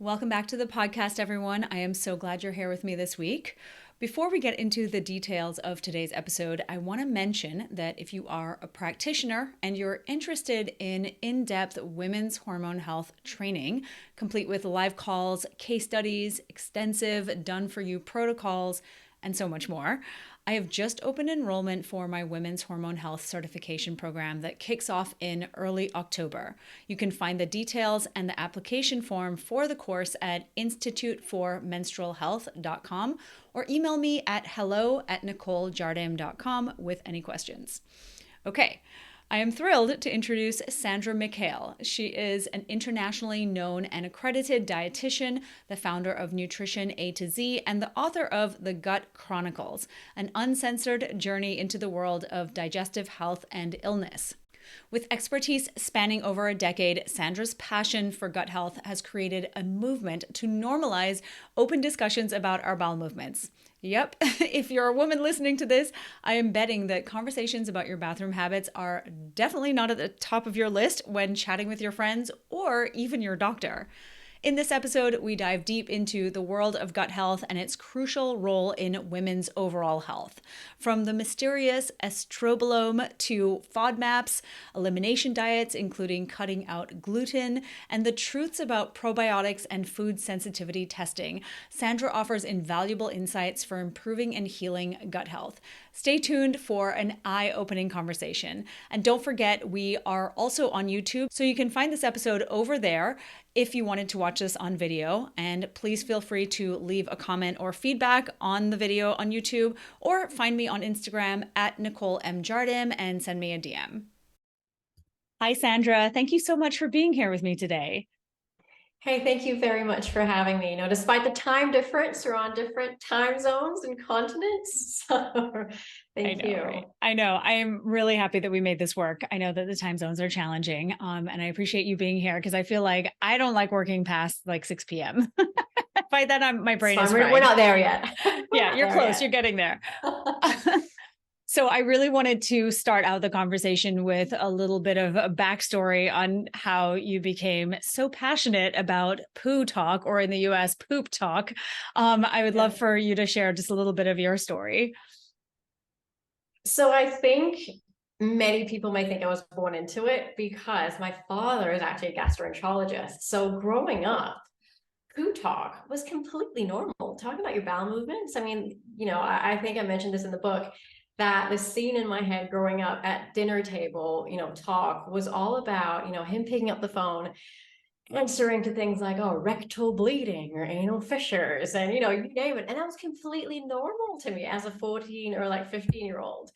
Welcome back to the podcast, everyone. I am so glad you're here with me this week. Before we get into the details of today's episode, I want to mention that if you are a practitioner and you're interested in in-depth women's hormone health training, complete with live calls, case studies, extensive done-for-you protocols, and so much more, I have just opened enrollment for my Women's Hormone Health Certification program that kicks off in early October. You can find the details and the application form for the course at instituteformenstrualhealth.com or email me at hello@nicolejardim.com with any questions. Okay. I am thrilled to introduce Sandra Mikhail. She is an internationally known and accredited dietitian, the founder of Nutrition A to Z, and the author of the Gut Chronicles, an uncensored journey into the world of digestive health and illness. With expertise spanning over a decade, Sandra's passion for gut health has created a movement to normalize open discussions about our bowel movements. Yep, if you're a woman listening to this, I am betting that conversations about your bathroom habits are definitely not at the top of your list when chatting with your friends or even your doctor. In this episode, we dive deep into the world of gut health and its crucial role in women's overall health. From the mysterious estrobolome to FODMAPs, elimination diets, including cutting out gluten, and the truths about probiotics and food sensitivity testing, Sandra offers invaluable insights for improving and healing gut health. Stay tuned for an eye-opening conversation. And don't forget, we are also on YouTube, so you can find this episode over there if you wanted to watch this on video. And please feel free to leave a comment or feedback on the video on YouTube, or find me on Instagram at Nicole M. Jardim and send me a DM. Hi, Sandra. Thank you so much for being here with me today. Hey, thank you very much for having me. Despite the time difference, we're on different time zones and continents. So thank you. Right? I know. I am really happy that we made this work. I know that the time zones are challenging, and I appreciate you being here because I feel like I don't like working past like 6 p.m. By then, my brain is fried. We're not there yet. Yeah, you're close. You're getting there. So I really wanted to start out the conversation with a little bit of a backstory on how you became so passionate about poo talk, or in the US, poop talk. I would love for you to share just a little bit of your story. So I think many people may think I was born into it because my father is actually a gastroenterologist. So growing up, poo talk was completely normal. Talking about your bowel movements. I mean, I think I mentioned this in the book, that the scene in my head growing up at dinner table, talk was all about, him picking up the phone, answering to things like, oh, rectal bleeding or anal fissures, and, you name it. And that was completely normal to me as a 14 or like 15-year-old.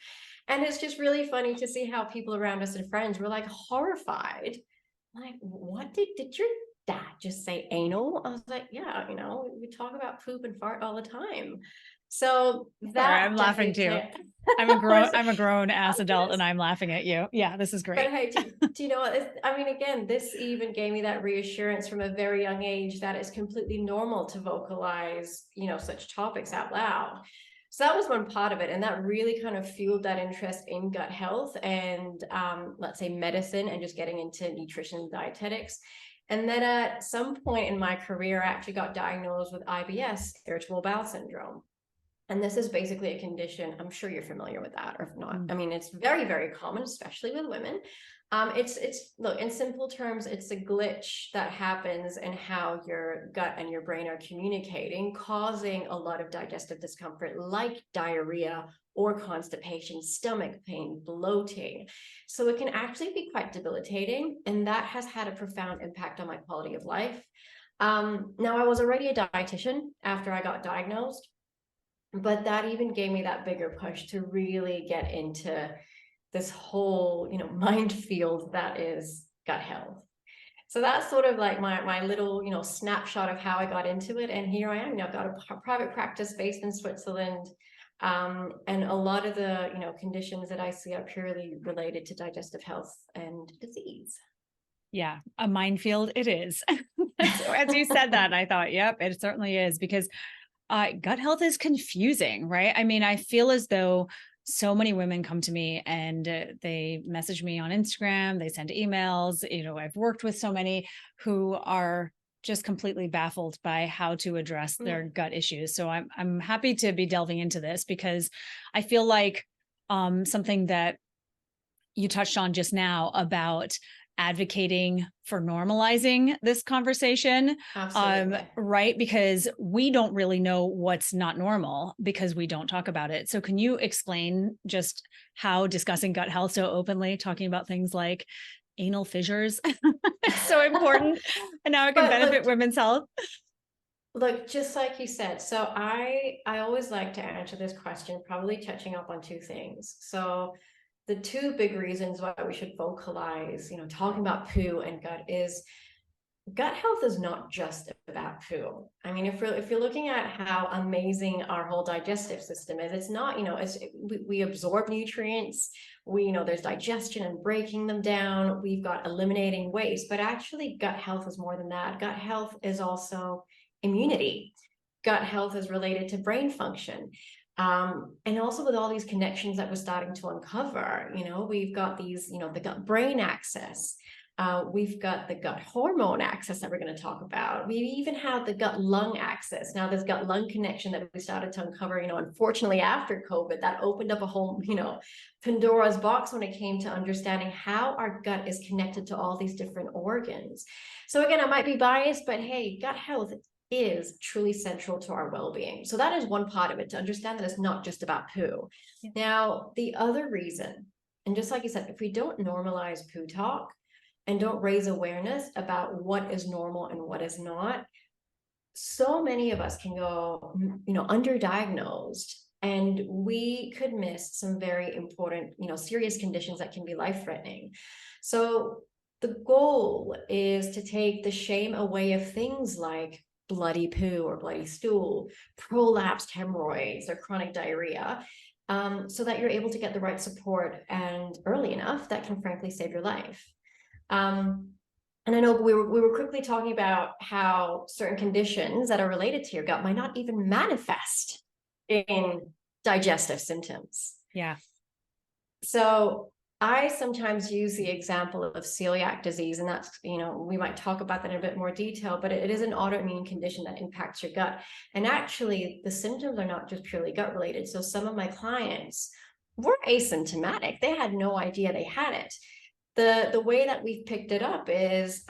And it's just really funny to see how people around us and friends were like horrified. Like, what did your dad just say anal? I was like, yeah, we talk about poop and fart all the time. So that I'm laughing too. I'm a grown ass adult and I'm laughing at you. Yeah, this is great. But hey, do you know what? I mean, again, this even gave me that reassurance from a very young age that it's completely normal to vocalize, such topics out loud. So that was one part of it. And that really kind of fueled that interest in gut health and, let's say, medicine, and just getting into nutrition and dietetics. And then at some point in my career, I actually got diagnosed with IBS, irritable bowel syndrome. And this is basically a condition, I'm sure you're familiar with that, or if not, I mean, it's very, very common, especially with women. Look, in simple terms, it's a glitch that happens in how your gut and your brain are communicating, causing a lot of digestive discomfort like diarrhea or constipation, stomach pain, bloating. So it can actually be quite debilitating, and that has had a profound impact on my quality of life. Now, I was already a dietitian after I got diagnosed, but that even gave me that bigger push to really get into this whole, minefield that is gut health. So that's sort of like my little, snapshot of how I got into it. And here I am. I've got a private practice based in Switzerland. And a lot of the, conditions that I see are purely related to digestive health and disease. Yeah, a minefield it is. As you said that, I thought, yep, it certainly is, because gut health is confusing, right? I mean, I feel as though so many women come to me and they message me on Instagram, they send emails. I've worked with so many who are just completely baffled by how to address their gut issues. So I'm happy to be delving into this because I feel like something that you touched on just now about advocating for normalizing this conversation, Absolutely. right? Because we don't really know what's not normal because we don't talk about it. So can you explain just how discussing gut health so openly, talking about things like anal fissures is so important and how it can But benefit look, women's health? just like you said, so I always like to answer this question, probably touching up on two things. So the two big reasons why we should vocalize, talking about poo and gut is gut health is not just about poo. I mean, if you're looking at how amazing our whole digestive system is, it's not, we absorb nutrients, there's digestion and breaking them down, we've got eliminating waste, but actually gut health is more than that. Gut health is also immunity. Gut health is related to brain function. And also with all these connections that we're starting to uncover, we've got these, the gut brain axis. We've got the gut hormone axis that we're going to talk about. We even have the gut lung axis. Now, this gut lung connection that we started to uncover, unfortunately after COVID, that opened up a whole, Pandora's box when it came to understanding how our gut is connected to all these different organs. So again, I might be biased, but hey, gut health is truly central to our well-being. So that is one part of it, to understand that it's not just about poo. Yeah. Now, the other reason, and just like you said, if we don't normalize poo talk, and don't raise awareness about what is normal and what is not, so many of us can go, underdiagnosed, and we could miss some very important, serious conditions that can be life-threatening. So the goal is to take the shame away of things like bloody poo or bloody stool, prolapsed hemorrhoids, or chronic diarrhea, so that you're able to get the right support and early enough that can frankly save your life. And I know we were quickly talking about how certain conditions that are related to your gut might not even manifest in digestive symptoms. Yeah. So I sometimes use the example of celiac disease, and that's, we might talk about that in a bit more detail, but it is an autoimmune condition that impacts your gut. And actually, the symptoms are not just purely gut related. So some of my clients were asymptomatic. They had no idea they had it. The way that we've picked it up is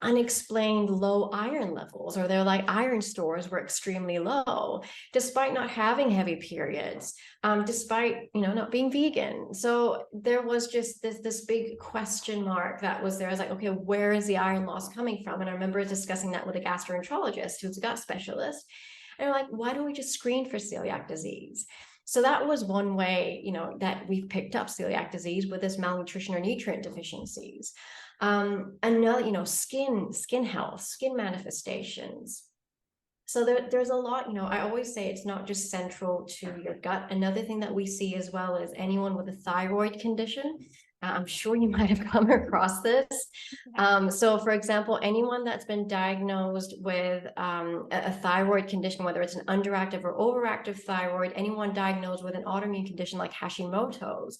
unexplained low iron levels, or their iron stores were extremely low, despite not having heavy periods, despite not being vegan. So there was just this big question mark that was there. I was like, okay, where is the iron loss coming from? And I remember discussing that with a gastroenterologist who's a gut specialist. And they're like, why don't we just screen for celiac disease? So that was one way, that we've picked up celiac disease with this malnutrition or nutrient deficiencies. Another, skin health, skin manifestations. So there's a lot, I always say it's not just central to your gut. Another thing that we see as well is anyone with a thyroid condition. I'm sure you might have come across this. So for example, anyone that's been diagnosed with a thyroid condition, whether it's an underactive or overactive thyroid, anyone diagnosed with an autoimmune condition like Hashimoto's.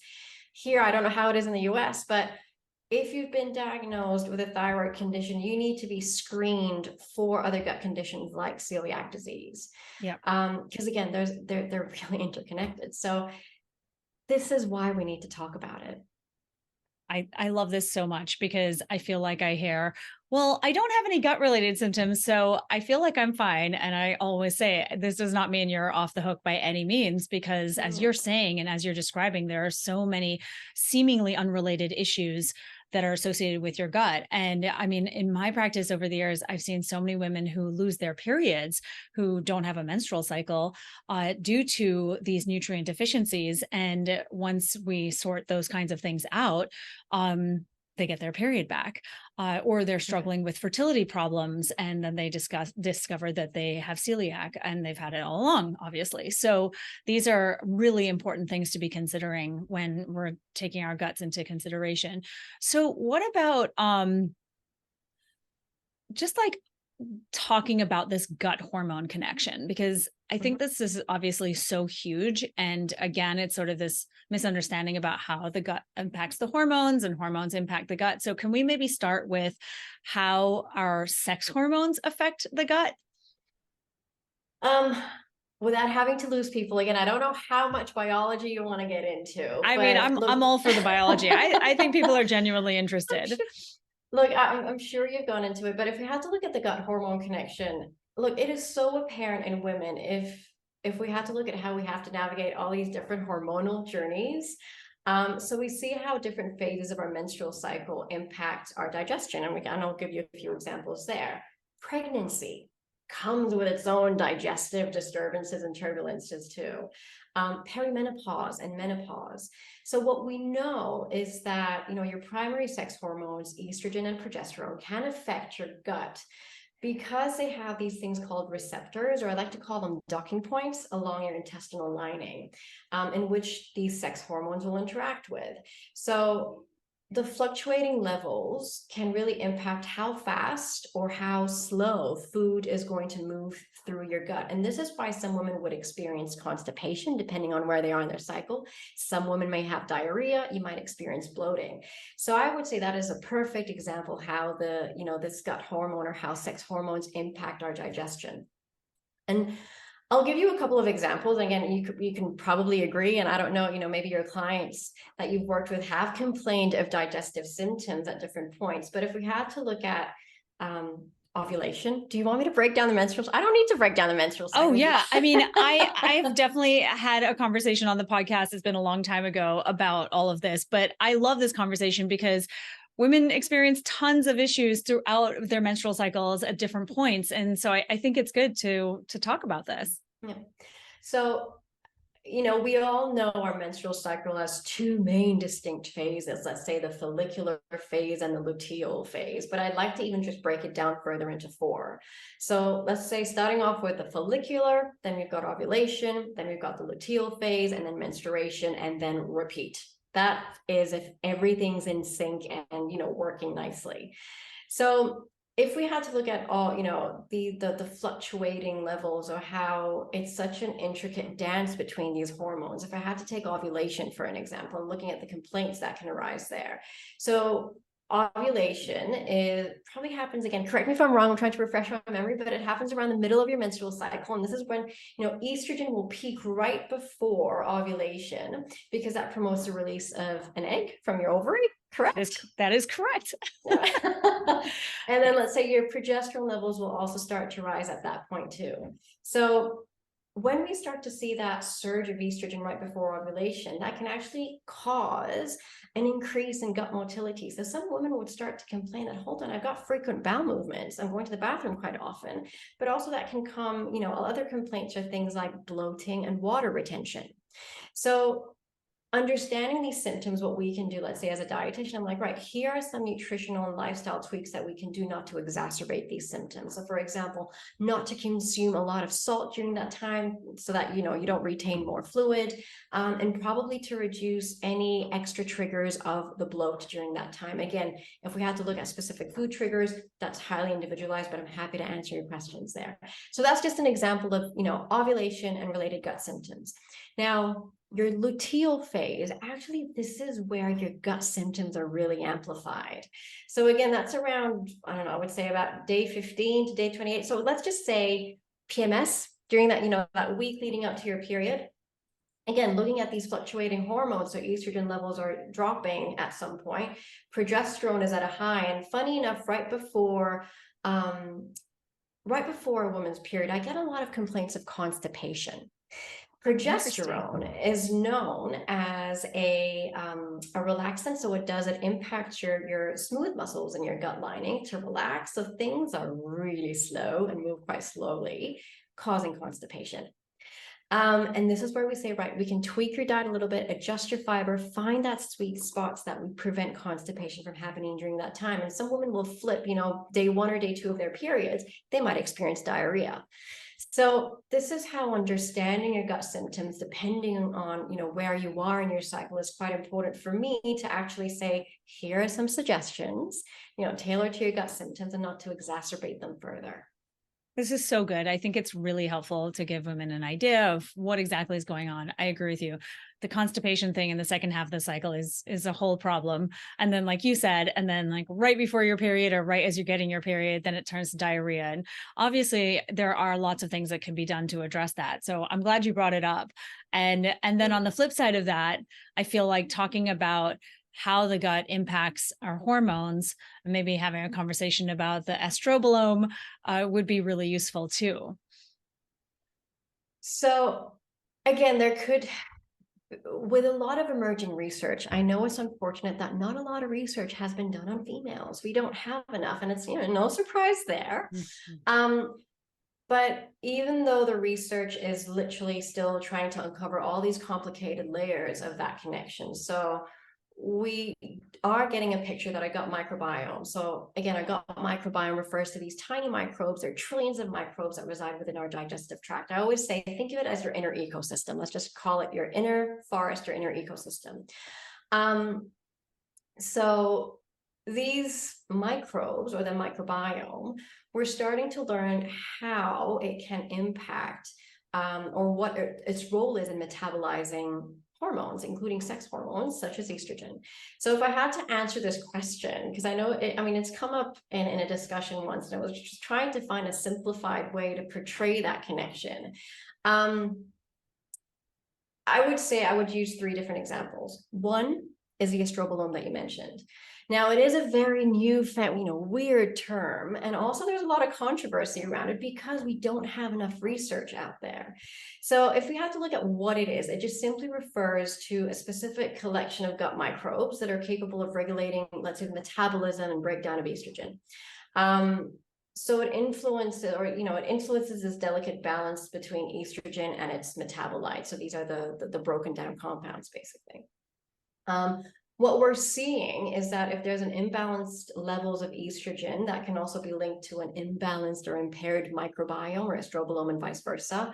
Here, I don't know how it is in the US, but if you've been diagnosed with a thyroid condition, you need to be screened for other gut conditions like celiac disease. Yeah. Because again, they're really interconnected. So this is why we need to talk about it. I love this so much because I feel like I hear, well, I don't have any gut related symptoms, so I feel like I'm fine. And I always say, this does not mean you're off the hook by any means, because as you're saying, and as you're describing, there are so many seemingly unrelated issues that are associated with your gut. And I mean, in my practice over the years, I've seen so many women who lose their periods, who don't have a menstrual cycle due to these nutrient deficiencies. And once we sort those kinds of things out, they get their period back, or they're struggling with fertility problems, and then they discover that they have celiac, and they've had it all along, obviously. So these are really important things to be considering when we're taking our guts into consideration. So what about just like talking about this gut hormone connection, because I think Mhm. this is obviously so huge. And again, it's sort of this misunderstanding about how the gut impacts the hormones and hormones impact the gut. So, can we maybe start with how our sex hormones affect the gut? Um, Without having to lose people again, I don't know how much biology you want to get into, I mean, but I'm look, all for the biology. I think people are genuinely I'm interested. sure, look, I'm sure you've gone into it, but if we had to look at the gut hormone connection, look, it is so apparent in women if we had to look at how we have to navigate all these different hormonal journeys. So we see how different phases of our menstrual cycle impact our digestion, and I'll give you a few examples there. Pregnancy comes with its own digestive disturbances and turbulences too. Perimenopause and menopause. So what we know is that, your primary sex hormones, estrogen and progesterone, can affect your gut because they have these things called receptors, or I like to call them docking points along your intestinal lining, in which these sex hormones will interact with. So the fluctuating levels can really impact how fast or how slow food is going to move through your gut. And this is why some women would experience constipation depending on where they are in their cycle. Some women may have diarrhea, you might experience bloating. So I would say that is a perfect example how this gut hormone or how sex hormones impact our digestion. And I'll give you a couple of examples. Again, you can probably agree, and I don't know, maybe your clients that you've worked with have complained of digestive symptoms at different points. But if we had to look at ovulation, do you want me to break down the menstrual? I don't need to break down the menstrual Oh cycle. yeah. I mean, I've definitely had a conversation on the podcast. It's been a long time ago about all of this, but I love this conversation because women experience tons of issues throughout their menstrual cycles at different points. And so I think it's good to talk about this. Yeah. So we all know our menstrual cycle has two main distinct phases. Let's say the follicular phase and the luteal phase, but I'd like to even just break it down further into four. So let's say starting off with the follicular, then we've got ovulation, then we've got the luteal phase, and then menstruation, and then repeat. That is if everything's in sync and working nicely. So if we had to look at all, the fluctuating levels, or how it's such an intricate dance between these hormones, if I had to take ovulation for an example, and looking at the complaints that can arise there. So ovulation probably happens, again, correct me if I'm wrong, I'm trying to refresh my memory, but it happens around the middle of your menstrual cycle. And this is when, estrogen will peak right before ovulation, because that promotes the release of an egg from your ovary, correct? That is correct. And then let's say your progesterone levels will also start to rise at that point too. So when we start to see that surge of estrogen right before ovulation, that can actually cause an increase in gut motility. So some women would start to complain that, hold on, I've got frequent bowel movements, I'm going to the bathroom quite often. But also that can come, other complaints are things like bloating and water retention. So understanding these symptoms, what we can do, let's say as a dietitian, I'm like, right, here are some nutritional and lifestyle tweaks that we can do not to exacerbate these symptoms. So for example, not to consume a lot of salt during that time so that, you don't retain more fluid, and probably to reduce any extra triggers of the bloat during that time. Again, if we had to look at specific food triggers, that's highly individualized, but I'm happy to answer your questions there. So that's just an example of, ovulation and related gut symptoms. Now, your luteal phase, actually, this is where your gut symptoms are really amplified. So again, that's around, I don't know, I would say about day 15 to day 28. So let's just say PMS during that, that week leading up to your period. Again, looking at these fluctuating hormones, so estrogen levels are dropping at some point, progesterone is at a high, and funny enough, right before a woman's period, I get a lot of complaints of constipation. Progesterone is known as a relaxant, so it impacts your smooth muscles in your gut lining to relax. So things are really slow and move quite slowly, causing constipation. And this is where we say, right, we can tweak your diet a little bit, adjust your fiber, find that sweet spots that would prevent constipation from happening during that time. And some women will flip, day 1 or day 2 of their periods, they might experience diarrhea. So this is how understanding your gut symptoms, depending on, where you are in your cycle, is quite important for me to actually say, here are some suggestions, tailored to your gut symptoms and not to exacerbate them further. This is so good. I think it's really helpful to give women an idea of what exactly is going on. I agree with you. The constipation thing in the second half of the cycle is a whole problem. And then, like you said, and then like right before your period or right as you're getting your period, then it turns to diarrhea. And obviously there are lots of things that can be done to address that. So I'm glad you brought it up. And then on the flip side of that, I feel like talking about how the gut impacts our hormones, and maybe having a conversation about the estrobolome would be really useful too. So again, with a lot of emerging research, I know it's unfortunate that not a lot of research has been done on females. We don't have enough, and it's, no surprise there. But even though the research is literally still trying to uncover all these complicated layers of that connection, so we are getting a picture that our gut microbiome. So again, our gut microbiome refers to these tiny microbes. There are trillions of microbes that reside within our digestive tract. I always say, think of it as your inner ecosystem. Let's just call it your inner forest, your inner ecosystem. So these microbes, or the microbiome, we're starting to learn how it can impact or what its role is in metabolizing hormones, including sex hormones such as estrogen. So if I had to answer this question, because I know it's come up in a discussion once, and I was just trying to find a simplified way to portray that connection. I would say I would use 3 different examples. One is the estrobolome that you mentioned. Now, it is a very new, weird term, and also there's a lot of controversy around it because we don't have enough research out there. So if we have to look at what it is, it just simply refers to a specific collection of gut microbes that are capable of regulating, let's say, the metabolism and breakdown of estrogen. So it influences this delicate balance between estrogen and its metabolites. So these are the broken down compounds, basically. What we're seeing is that if there's an imbalanced levels of estrogen, that can also be linked to an imbalanced or impaired microbiome or estrobolome, and vice versa.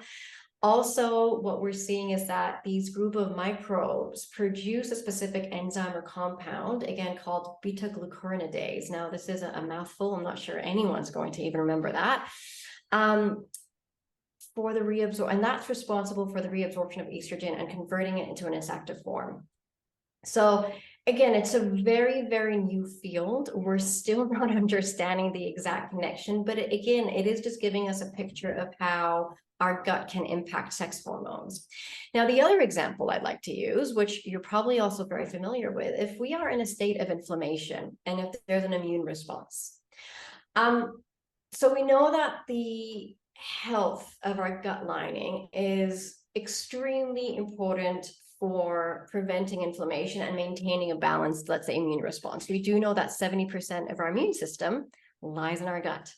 Also, what we're seeing is that these group of microbes produce a specific enzyme or compound, again, called beta-glucuronidase. Now, this is a mouthful. I'm not sure anyone's going to even remember that. For the reabsorption, and that's responsible for the reabsorption of estrogen and converting it into an its active form. So again, it's a very, very new field. We're still not understanding the exact connection, but it is just giving us a picture of how our gut can impact sex hormones. Now, the other example I'd like to use, which you're probably also very familiar with, if we are in a state of inflammation and if there's an immune response. So we know that the health of our gut lining is extremely important for preventing inflammation and maintaining a balanced, let's say, immune response. We do know that 70% of our immune system lies in our gut.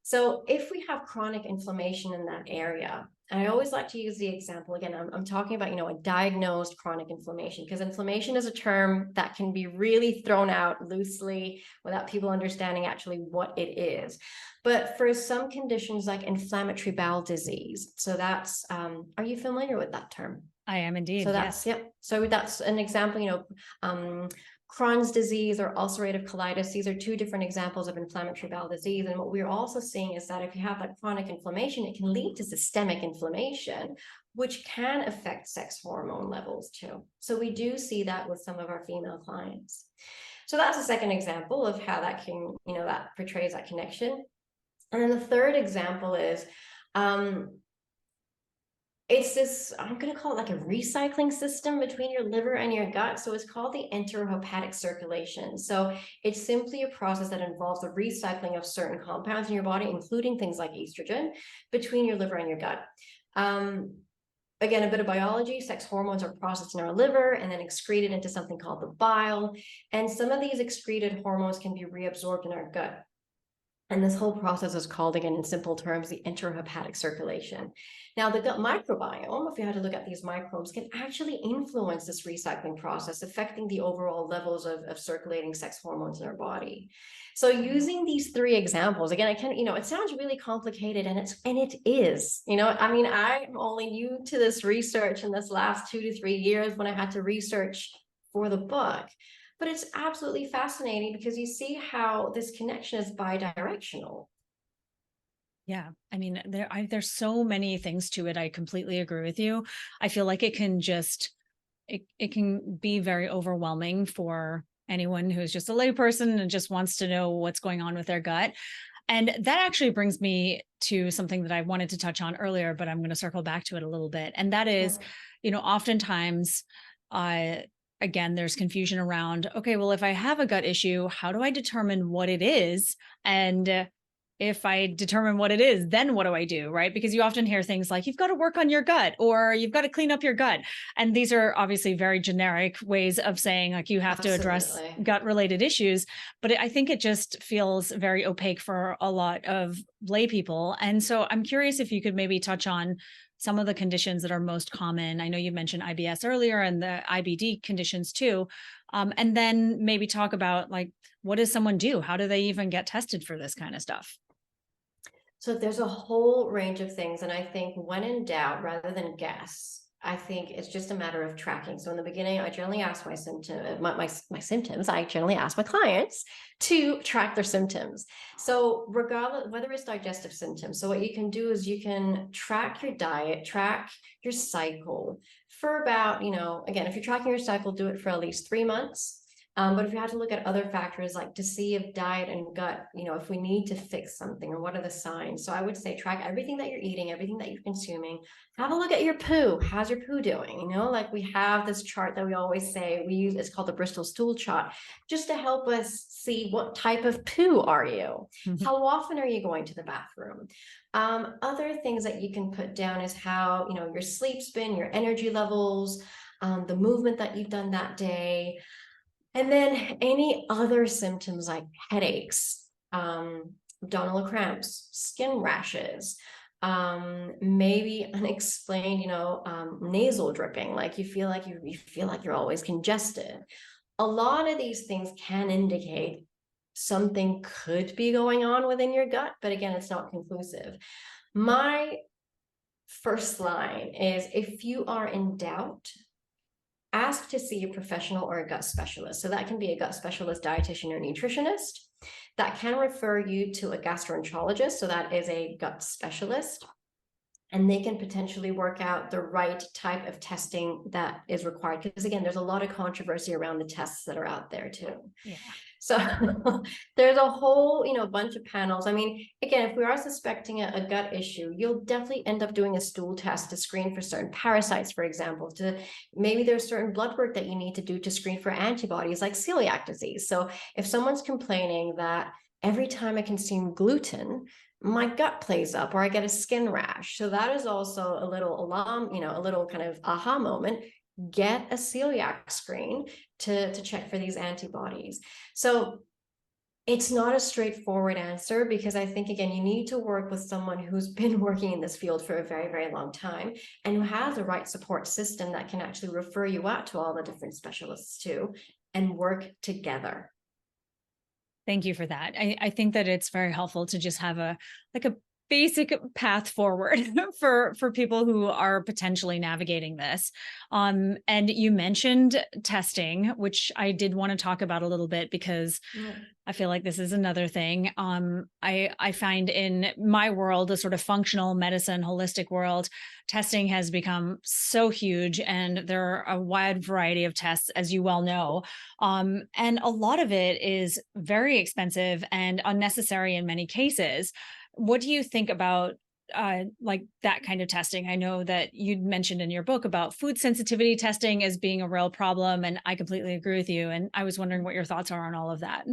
So if we have chronic inflammation in that area, and I always like to use the example, again, I'm talking about, a diagnosed chronic inflammation, because inflammation is a term that can be really thrown out loosely without people understanding actually what it is. But for some conditions like inflammatory bowel disease, so that's, are you familiar with that term? I am indeed. So that's, yes. Yep. So that's an example, Crohn's disease or ulcerative colitis. These are 2 different examples of inflammatory bowel disease. And what we're also seeing is that if you have that chronic inflammation, it can lead to systemic inflammation, which can affect sex hormone levels too. So we do see that with some of our female clients. So that's a second example of how that can, that portrays that connection. And then the third example is, it's this, I'm going to call it like a recycling system between your liver and your gut. So it's called the enterohepatic circulation. So it's simply a process that involves the recycling of certain compounds in your body, including things like estrogen, between your liver and your gut. Again, a bit of biology, sex hormones are processed in our liver and then excreted into something called the bile. And some of these excreted hormones can be reabsorbed in our gut. And this whole process is called, again, in simple terms, the enterohepatic circulation. Now, the gut microbiome, if you had to look at these microbes, can actually influence this recycling process, affecting the overall levels of circulating sex hormones in our body. So using these three examples, again, I can, it sounds really complicated, and it is, I mean, I'm only new to this research in this last 2 to 3 years when I had to research for the book. But it's absolutely fascinating because you see how this connection is bi-directional. Yeah. I mean, there's so many things to it. I completely agree with you. I feel like it can just, it can be very overwhelming for anyone who's just a layperson and just wants to know what's going on with their gut. And that actually brings me to something that I wanted to touch on earlier, but I'm going to circle back to it a little bit. And that is, Sure. oftentimes, uh, again, there's confusion around, okay, well, if I have a gut issue, how do I determine what it is? And if I determine what it is, then what do I do? Right. Because you often hear things like, you've got to work on your gut or you've got to clean up your gut. And these are obviously very generic ways of saying, like, you have to address Absolutely. gut related issues. But I think it just feels very opaque for a lot of lay people. And so I'm curious if you could maybe touch on some of the conditions that are most common. I know you mentioned IBS earlier and the IBD conditions too. And then maybe talk about, like, what does someone do? How do they even get tested for this kind of stuff? So there's a whole range of things. And I think when in doubt, rather than guess, I think it's just a matter of tracking. So in the beginning, I generally ask my symptoms. I generally ask my clients to track their symptoms. So regardless, whether it's digestive symptoms, so what you can do is you can track your diet, track your cycle for about, again, if you're tracking your cycle, do it for at least 3 months. But if you had to look at other factors, like to see if diet and gut, if we need to fix something or what are the signs. So I would say track everything that you're eating, everything that you're consuming. Have a look at your poo. How's your poo doing? Like we have this chart that we always say we use, it's called the Bristol stool chart, just to help us see what type of poo are you? Mhm. How often are you going to the bathroom? Other things that you can put down is how, your sleep's been, your energy levels, the movement that you've done that day. And then any other symptoms like headaches, abdominal cramps, skin rashes, maybe unexplained, nasal dripping, like you feel like you're always congested. A lot of these things can indicate something could be going on within your gut, but again, it's not conclusive. My first line is, if you are in doubt, ask to see a professional or a gut specialist. So that can be a gut specialist, dietitian, or nutritionist. That can refer you to a gastroenterologist. So that is a gut specialist. And they can potentially work out the right type of testing that is required. Because again, there's a lot of controversy around the tests that are out there too. Yeah. So there's a whole, bunch of panels. I mean, again, if we are suspecting a gut issue, you'll definitely end up doing a stool test to screen for certain parasites, for example. Maybe there's certain blood work that you need to do to screen for antibodies like celiac disease. So if someone's complaining that every time I consume gluten, my gut plays up or I get a skin rash. So that is also a little alarm, a little kind of aha moment. Get a celiac screen to check for these antibodies. So it's not a straightforward answer, because I think, again, you need to work with someone who's been working in this field for a very, very long time and who has the right support system that can actually refer you out to all the different specialists too, and work together. Thank you for that. I think that it's very helpful to just have a basic path forward for people who are potentially navigating this. And you mentioned testing, which I did want to talk about a little bit, because Yeah. I feel like this is another thing. I find in my world, the sort of functional medicine, holistic world, testing has become so huge, and there are a wide variety of tests, as you well know. And a lot of it is very expensive and unnecessary in many cases. What do you think about like that kind of testing? I know that you'd mentioned in your book about food sensitivity testing as being a real problem, and I completely agree with you. And I was wondering what your thoughts are on all of that.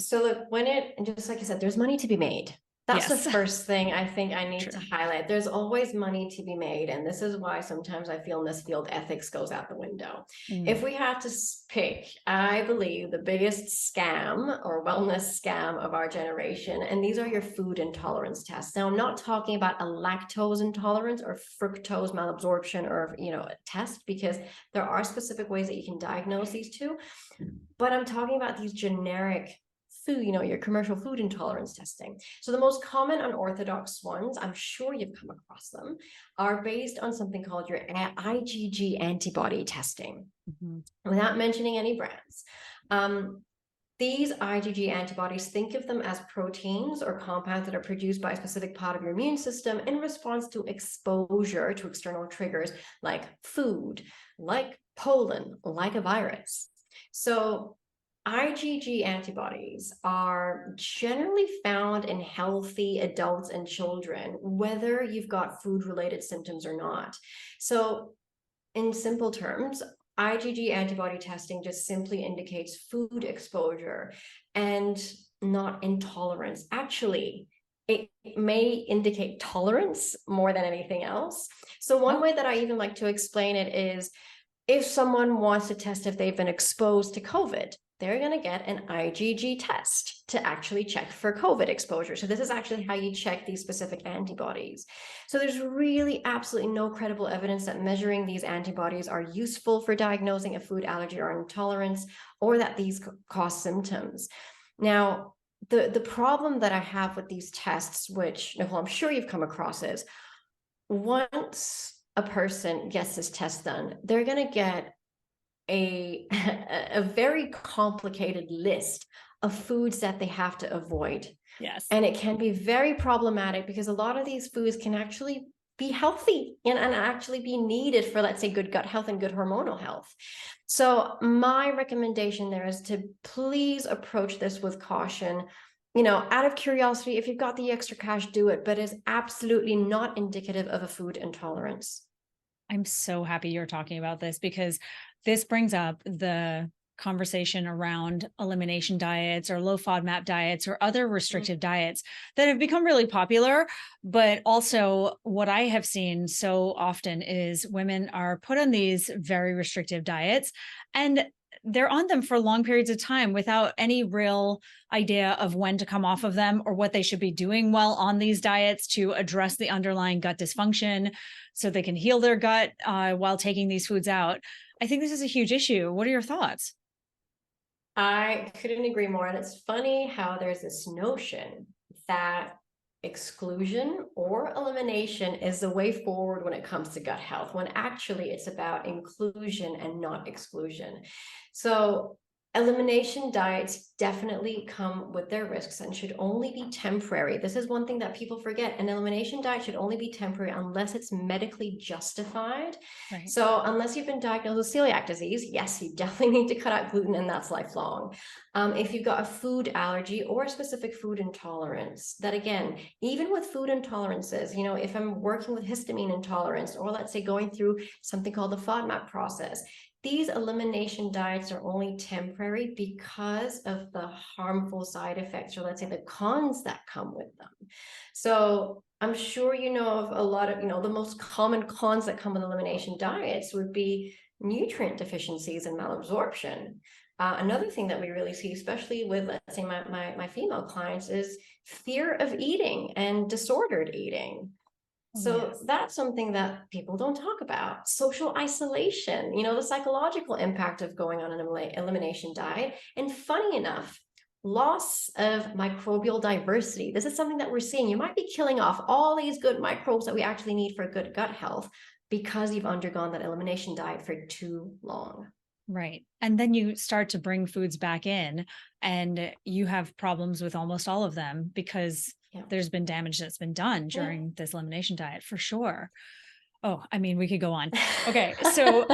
So look, and just like I said, there's money to be made. That's the Yes. first thing I think I need True. to highlight. There's always money to be made. And this is why sometimes I feel in this field, ethics goes out the window. Mm. If we had to pick, I believe the biggest scam or wellness scam of our generation, and these are your food intolerance tests. Now, I'm not talking about a lactose intolerance or fructose malabsorption or, a test, because there are specific ways that you can diagnose these two. But I'm talking about these generic food, your commercial food intolerance testing. So the most common unorthodox ones, I'm sure you've come across them, are based on something called your IgG antibody testing. Mm-hmm. Without mentioning any brands, these IgG antibodies, think of them as proteins or compounds that are produced by a specific part of your immune system in response to exposure to external triggers like food, like pollen, like a virus. So IgG antibodies are generally found in healthy adults and children, whether you've got food-related symptoms or not. So in simple terms, IgG antibody testing just simply indicates food exposure and not intolerance. Actually, it may indicate tolerance more than anything else. So one way that I even like to explain it is, if someone wants to test if they've been exposed to COVID, they're going to get an IgG test to actually check for COVID exposure. So this is actually how you check these specific antibodies. So there's really absolutely no credible evidence that measuring these antibodies are useful for diagnosing a food allergy or intolerance, or that these cause symptoms. Now, the problem that I have with these tests, which, Nicole, I'm sure you've come across, is once a person gets this test done, they're going to get a very complicated list of foods that they have to avoid. Yes. And it can be very problematic because a lot of these foods can actually be healthy and actually be needed for, let's say, good gut health and good hormonal health. So my recommendation there is to please approach this with caution. Out of curiosity, if you've got the extra cash, do it, but it's absolutely not indicative of a food intolerance. I'm so happy you're talking about this, because this brings up the conversation around elimination diets or low FODMAP diets or other restrictive diets that have become really popular. But also what I have seen so often is women are put on these very restrictive diets, and they're on them for long periods of time without any real idea of when to come off of them or what they should be doing while on these diets to address the underlying gut dysfunction so they can heal their gut while taking these foods out. I think this is a huge issue. What are your thoughts? I couldn't agree more. And it's funny how there's this notion that exclusion or elimination is the way forward when it comes to gut health, when actually it's about inclusion and not exclusion. So elimination diets definitely come with their risks and should only be temporary. This is one thing that people forget. An elimination diet should only be temporary unless it's medically justified. Right. So unless you've been diagnosed with celiac disease, yes, you definitely need to cut out gluten, and that's lifelong. If you've got a food allergy or a specific food intolerance, that again, even with food intolerances, if I'm working with histamine intolerance, or let's say going through something called the FODMAP process, these elimination diets are only temporary because of the harmful side effects, or let's say the cons that come with them. So I'm sure you know of a lot of, the most common cons that come with elimination diets would be nutrient deficiencies and malabsorption. Another thing that we really see, especially with, let's say, my female clients, is fear of eating and disordered eating. So that's something that people don't talk about. Social isolation, the psychological impact of going on an elimination diet. And funny enough, loss of microbial diversity. This is something that we're seeing. You might be killing off all these good microbes that we actually need for good gut health because you've undergone that elimination diet for too long. Right. And then you start to bring foods back in and you have problems with almost all of them because there's been damage that's been done during this elimination diet, for sure. Oh, I mean, we could go on. Okay. So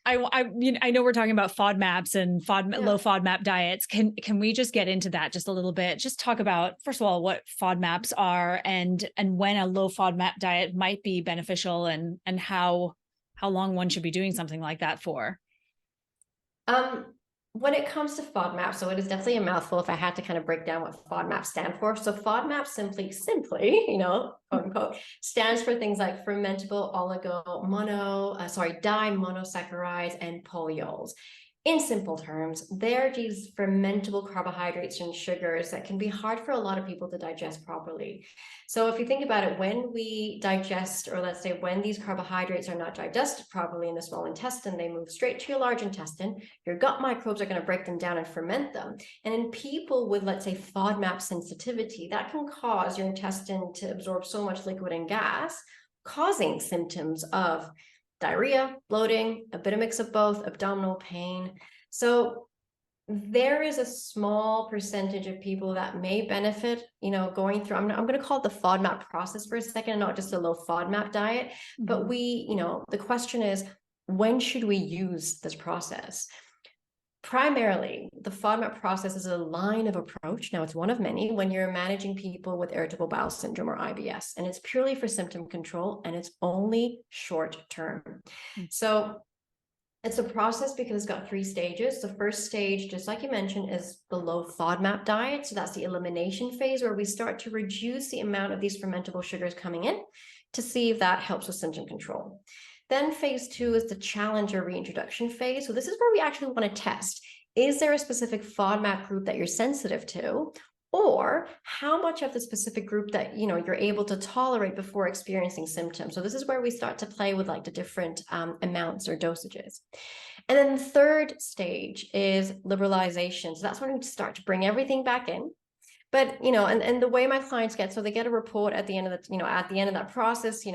I know we're talking about FODMAPs and low FODMAP diets. Can we just get into that just a little bit? Just talk about, first of all, what FODMAPs are and when a low FODMAP diet might be beneficial, and how long one should be doing something like that for. When it comes to FODMAP, so it is definitely a mouthful if I had to kind of break down what FODMAP stand for. So FODMAP simply, quote unquote, stands for things like fermentable dimonosaccharides and polyols. In simple terms, they're these fermentable carbohydrates and sugars that can be hard for a lot of people to digest properly. So if you think about it, when we digest, or let's say when these carbohydrates are not digested properly in the small intestine, they move straight to your large intestine. Your gut microbes are going to break them down and ferment them. And in people with, let's say, FODMAP sensitivity, that can cause your intestine to absorb so much liquid and gas, causing symptoms of diarrhea, bloating, a bit of mix of both, abdominal pain. So there is a small percentage of people that may benefit, going through, I'm going to call it the FODMAP process for a second, and not just a low FODMAP diet. But the question is, when should we use this process? Primarily, the FODMAP process is a line of approach. Now, it's one of many when you're managing people with irritable bowel syndrome or IBS, and it's purely for symptom control, and it's only short term. So it's a process because it's got 3 stages. The first stage, just like you mentioned, is the low FODMAP diet. So that's the elimination phase, where we start to reduce the amount of these fermentable sugars coming in to see if that helps with symptom control. Then phase 2 is the challenge or reintroduction phase. So this is where we actually want to test, is there a specific FODMAP group that you're sensitive to? Or how much of the specific group that you're able to tolerate before experiencing symptoms. So this is where we start to play with like the different amounts or dosages. And then the third stage is liberalization. So that's when we start to bring everything back in. But and the way my clients get, so they get a report at the end of that process.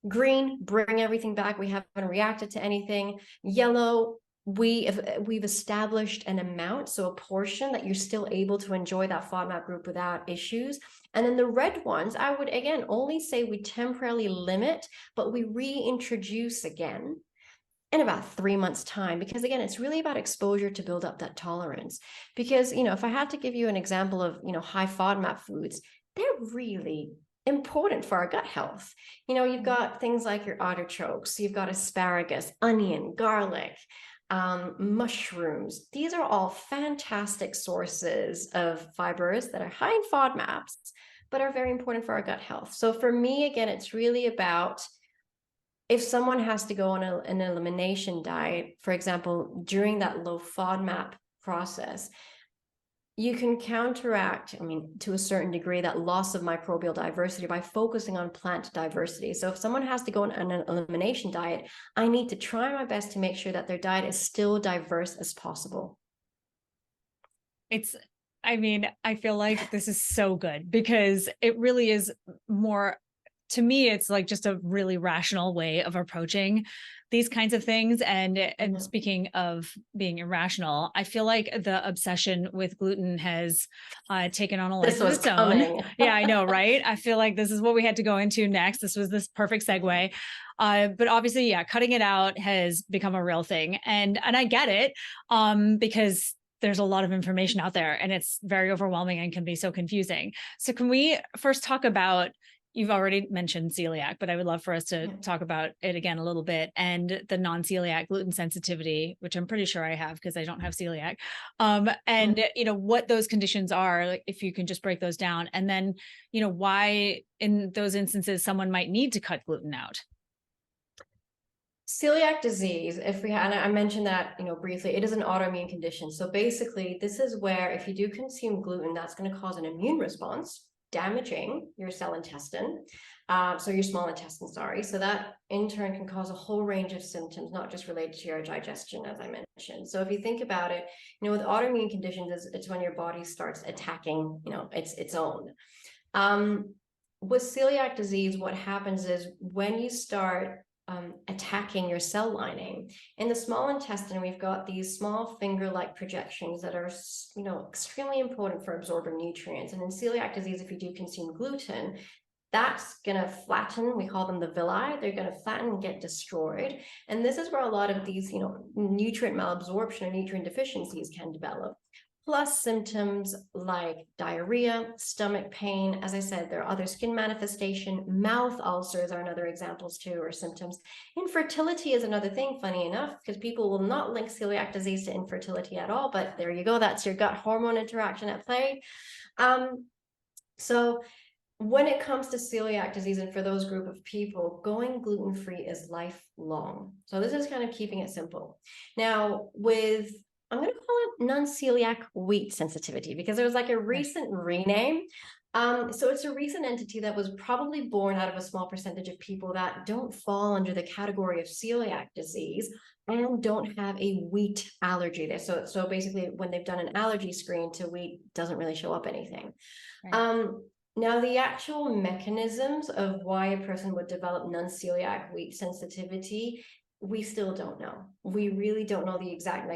Green, bring everything back, we haven't reacted to anything. Yellow, we've established an amount, so a portion that you're still able to enjoy that FODMAP group without issues. And then the red ones, I would again only say we temporarily limit, but we reintroduce again in about 3 months' time, because again, it's really about exposure to build up that tolerance. Because if I had to give you an example of high FODMAP foods, they're really important for our gut health. You've got things like your artichokes, you've got asparagus, onion, garlic, mushrooms. These are all fantastic sources of fibers that are high in FODMAPs, but are very important for our gut health. So for me, again, it's really about, if someone has to go on an elimination diet, for example, during that low FODMAP process, you can counteract, to a certain degree, that loss of microbial diversity by focusing on plant diversity. So if someone has to go on an elimination diet, I need to try my best to make sure that their diet is still diverse as possible. I feel like this is so good, because it really is more, to me, it's like just a really rational way of approaching these kinds of things. And speaking of being irrational, I feel like the obsession with gluten has taken on a life of its own. Yeah, I know, right? I feel like this is what we had to go into next. This was this perfect segue. But obviously, yeah, cutting it out has become a real thing. And I get it, because there's a lot of information out there and it's very overwhelming and can be so confusing. So can we first talk about, you've already mentioned celiac, but I would love for us to talk about it again a little bit, and the non-celiac gluten sensitivity, which I'm pretty sure I have because I don't have celiac. And what those conditions are, like if you can just break those down, and then, why in those instances someone might need to cut gluten out. Celiac disease, and I mentioned that, briefly, it is an autoimmune condition. So basically, this is where if you do consume gluten, that's going to cause an immune response, damaging your small intestine, sorry. So that in turn can cause a whole range of symptoms, not just related to your digestion, as I mentioned. So if you think about it, with autoimmune conditions, it's when your body starts attacking, its own. With celiac disease, what happens is when you start attacking your cell lining in the small intestine, we've got these small finger-like projections that are extremely important for absorbing nutrients. And in celiac disease, if you do consume gluten, that's going to flatten. We call them the villi. They're going to flatten and get destroyed. And this is where a lot of these nutrient malabsorption or nutrient deficiencies can develop. plus symptoms like diarrhea, stomach pain. As I said, there are other skin manifestation, mouth ulcers are another examples too, or symptoms. Infertility is another thing, funny enough, because people will not link celiac disease to infertility at all, but there you go, that's your gut hormone interaction at play. So when it comes to celiac disease, and for those group of people, going gluten-free is lifelong. So this is kind of keeping it simple. Now, with, I'm going to call it non-celiac wheat sensitivity, because there was like a recent rename. So it's a recent entity that was probably born out of a small percentage of people that don't fall under the category of celiac disease and don't have a wheat allergy there. So basically, when they've done an allergy screen to wheat, doesn't really show up anything. Right. Now, the actual mechanisms of why a person would develop non-celiac wheat sensitivity, we still don't know. We really don't know the exact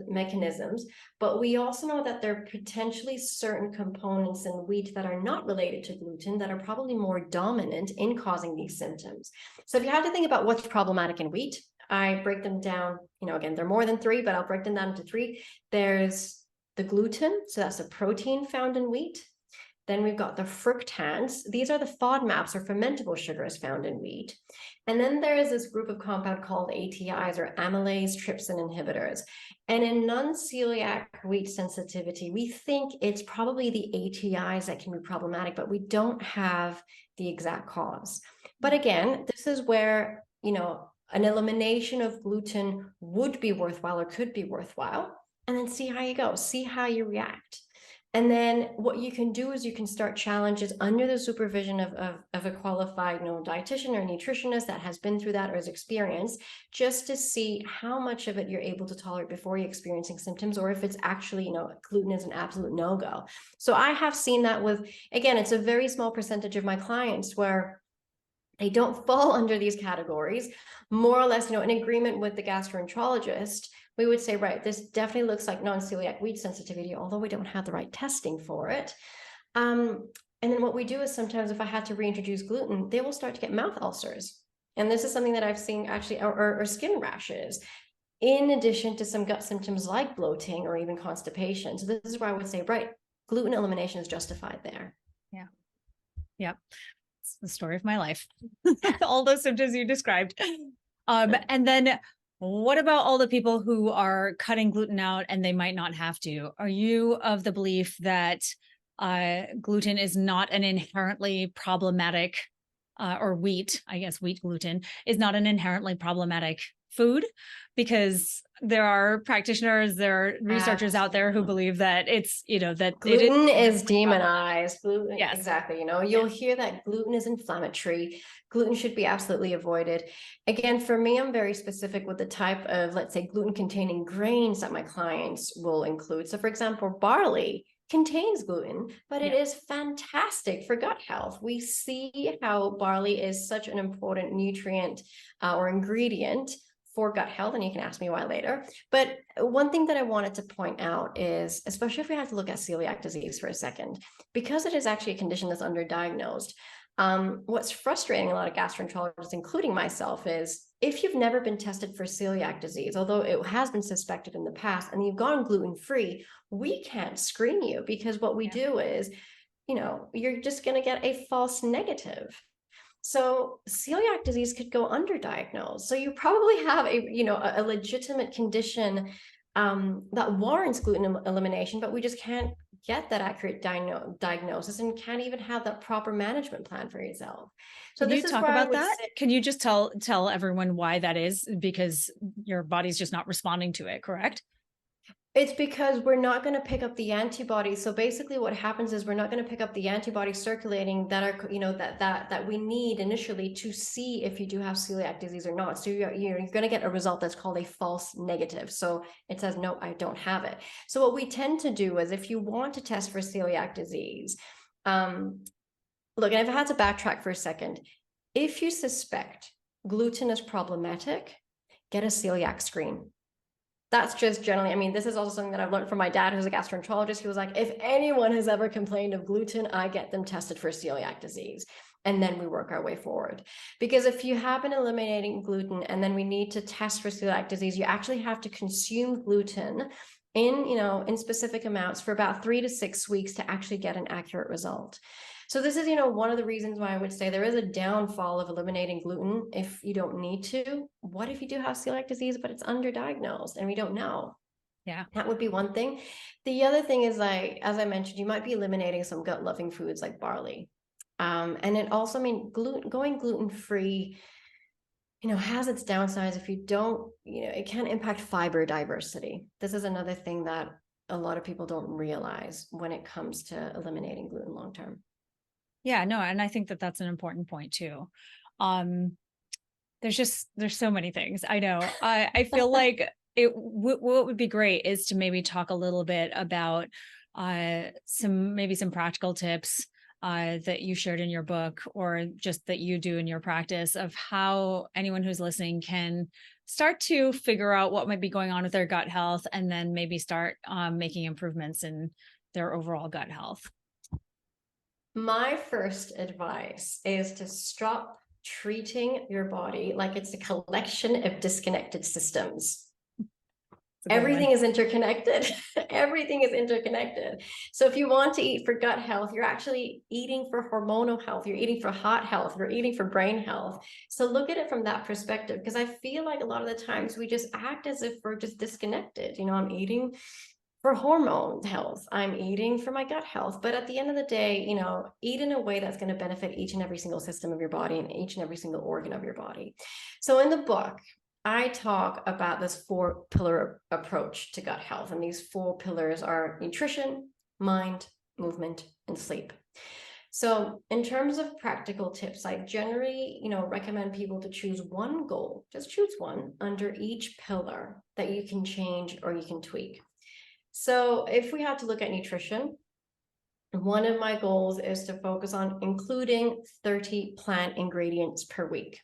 mechanisms, but we also know that there are potentially certain components in wheat that are not related to gluten that are probably more dominant in causing these symptoms. So if you had to think about what's problematic in wheat, I break them down, again, they're more than three, but I'll break them down into three. There's the gluten, so that's a protein found in wheat. Then we've got the fructans. These are the FODMAPs, or fermentable sugars, found in wheat. And then there is this group of compound called ATIs, or amylase trypsin inhibitors. And in non-celiac wheat sensitivity, we think it's probably the ATIs that can be problematic, but we don't have the exact cause. But again, this is where, an elimination of gluten would be worthwhile, or could be worthwhile. And then see how you go, see how you react. And then what you can do is you can start challenges under the supervision of a qualified dietitian or nutritionist that has been through that or has experienced, just to see how much of it you're able to tolerate before you're experiencing symptoms, or if it's actually, gluten is an absolute no-go. So I have seen that with, again, it's a very small percentage of my clients where they don't fall under these categories, more or less, in agreement with the gastroenterologist. We would say, right, this definitely looks like non-celiac wheat sensitivity, although we don't have the right testing for it. And then what we do is sometimes if I had to reintroduce gluten, they will start to get mouth ulcers. And this is something that I've seen actually, or skin rashes, in addition to some gut symptoms like bloating or even constipation. So this is where I would say, right, gluten elimination is justified there. Yeah. Yep. It's the story of my life. All those symptoms you described. And then what about all the people who are cutting gluten out and they might not have to? Are you of the belief that gluten is not an inherently problematic, or wheat, I guess wheat gluten is not an inherently problematic food? Because there are practitioners, there are researchers out there who believe that it's, that gluten is demonized. Gluten, yes, exactly. You'll hear that gluten is inflammatory. Gluten should be absolutely avoided. Again, for me, I'm very specific with the type of, let's say, gluten-containing grains that my clients will include. So, for example, barley contains gluten, but it is fantastic for gut health. We see how barley is such an important nutrient or ingredient for gut health, and you can ask me why later. But one thing that I wanted to point out is, especially if we have to look at celiac disease for a second, because it is actually a condition that's underdiagnosed, what's frustrating a lot of gastroenterologists, including myself, is if you've never been tested for celiac disease, although it has been suspected in the past, and you've gone gluten-free, we can't screen you, because what we do is, you're just going to get a false negative. So celiac disease could go underdiagnosed. So you probably have a legitimate condition that warrants gluten elimination, but we just can't get that accurate diagnosis and can't even have that proper management plan for yourself. So Can you talk about that? Can you just tell everyone why that is? Because your body's just not responding to it, correct? It's because we're not going to pick up the antibodies. So basically what happens is we're not going to pick up the antibodies circulating that are, that we need initially to see if you do have celiac disease or not. So you're going to get a result that's called a false negative. So it says, no, I don't have it. So what we tend to do is, if you want to test for celiac disease, look, and if I had to backtrack for a second, if you suspect gluten is problematic, get a celiac screen. That's just generally, this is also something that I've learned from my dad, who's a gastroenterologist. He was like, if anyone has ever complained of gluten, I get them tested for celiac disease. And then we work our way forward. Because if you have been eliminating gluten and then we need to test for celiac disease, you actually have to consume gluten in specific amounts for about 3 to 6 weeks to actually get an accurate result. So this is, one of the reasons why I would say there is a downfall of eliminating gluten if you don't need to. What if you do have celiac disease, but it's underdiagnosed and we don't know? Yeah. That would be one thing. The other thing is, like, as I mentioned, you might be eliminating some gut loving foods like barley. And it also, going gluten free, has its downsides. If you don't, it can impact fiber diversity. This is another thing that a lot of people don't realize when it comes to eliminating gluten long term. Yeah, no, and I think that that's an important point too. Um, there's so many things. I know. I feel like what would be great is to maybe talk a little bit about some practical tips that you shared in your book, or just that you do in your practice, of how anyone who's listening can start to figure out what might be going on with their gut health, and then maybe start making improvements in their overall gut health. My first advice is to stop treating your body like it's a collection of disconnected systems. Everything is interconnected. Everything is interconnected. So if you want to eat for gut health, you're actually eating for hormonal health. You're eating for heart health. You're eating for brain health. So look at it from that perspective, because I feel like a lot of the times we just act as if we're just disconnected. I'm eating for hormone health. I'm eating for my gut health. But at the end of the day, eat in a way that's going to benefit each and every single system of your body and each and every single organ of your body. So in the book, I talk about this 4-pillar approach to gut health. And these 4 pillars are nutrition, mind, movement, and sleep. So in terms of practical tips, I generally, recommend people to choose one goal, just choose one under each pillar that you can change or you can tweak. So if we have to look at nutrition, one of my goals is to focus on including 30 plant ingredients per week.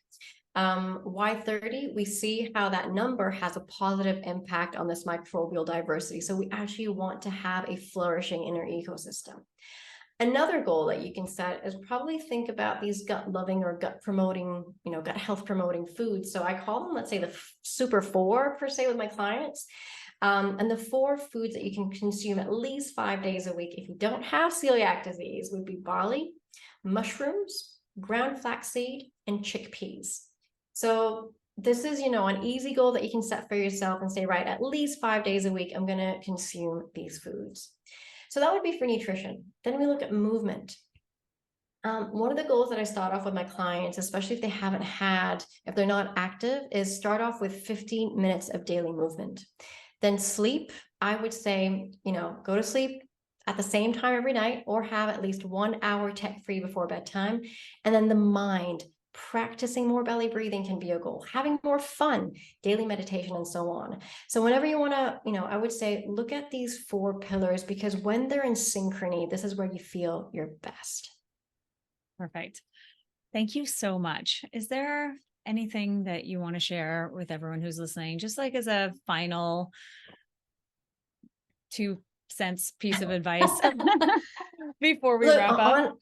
Why 30? We see how that number has a positive impact on this microbial diversity. So we actually want to have a flourishing inner ecosystem. Another goal that you can set is probably think about these gut loving or gut promoting, gut health promoting foods. So I call them, let's say, the super 4 per se with my clients. And the 4 foods that you can consume at least 5 days a week if you don't have celiac disease would be barley, mushrooms, ground flaxseed, and chickpeas. So this is, an easy goal that you can set for yourself and say, right, at least 5 days a week, I'm going to consume these foods. So that would be for nutrition. Then we look at movement. One of the goals that I start off with my clients, especially if they're not active, is start off with 15 minutes of daily movement. Then sleep, I would say, go to sleep at the same time every night, or have at least 1 hour tech-free before bedtime. And then the mind, practicing more belly breathing can be a goal, having more fun, daily meditation, and so on. So whenever you want to, I would say look at these 4 pillars, because when they're in synchrony, this is where you feel your best. Perfect. Thank you so much. Is there anything that you want to share with everyone who's listening, just like as a final 2-cent piece of advice before we wrap up?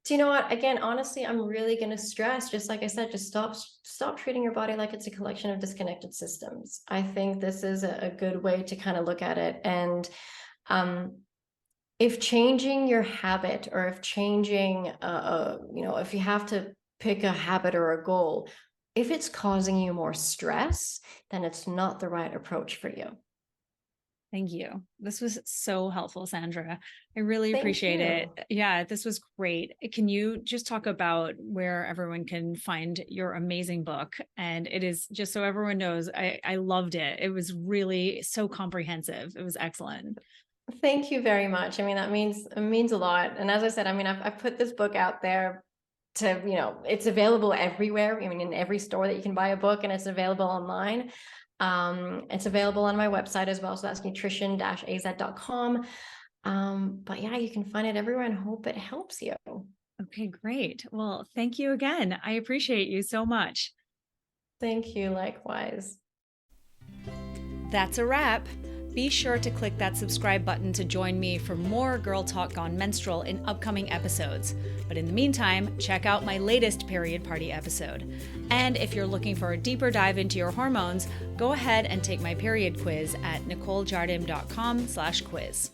Do you know what? Again, honestly, I'm really going to stress, just like I said, just stop treating your body like it's a collection of disconnected systems. I think this is a good way to kind of look at it. And if changing your habit, or if changing, if you have to pick a habit or a goal, if it's causing you more stress, then it's not the right approach for you. Thank you. This was so helpful, Sandra. I really appreciate it. Yeah, this was great. Can you just talk about where everyone can find your amazing book? And it is, just so everyone knows, I loved it. It was really so comprehensive. It was excellent. Thank you very much. It means a lot. And as I said, I've put this book out there to, it's available everywhere. In every store that you can buy a book, and it's available online. It's available on my website as well. So that's nutrition-az.com. But yeah, you can find it everywhere, and hope it helps you. Okay, great. Well, thank you again. I appreciate you so much. Thank you. Likewise. That's a wrap. Be sure to click that subscribe button to join me for more Girl Talk Gone Menstrual in upcoming episodes. But in the meantime, check out my latest Period Party episode. And if you're looking for a deeper dive into your hormones, go ahead and take my period quiz at nicolejardim.com/quiz.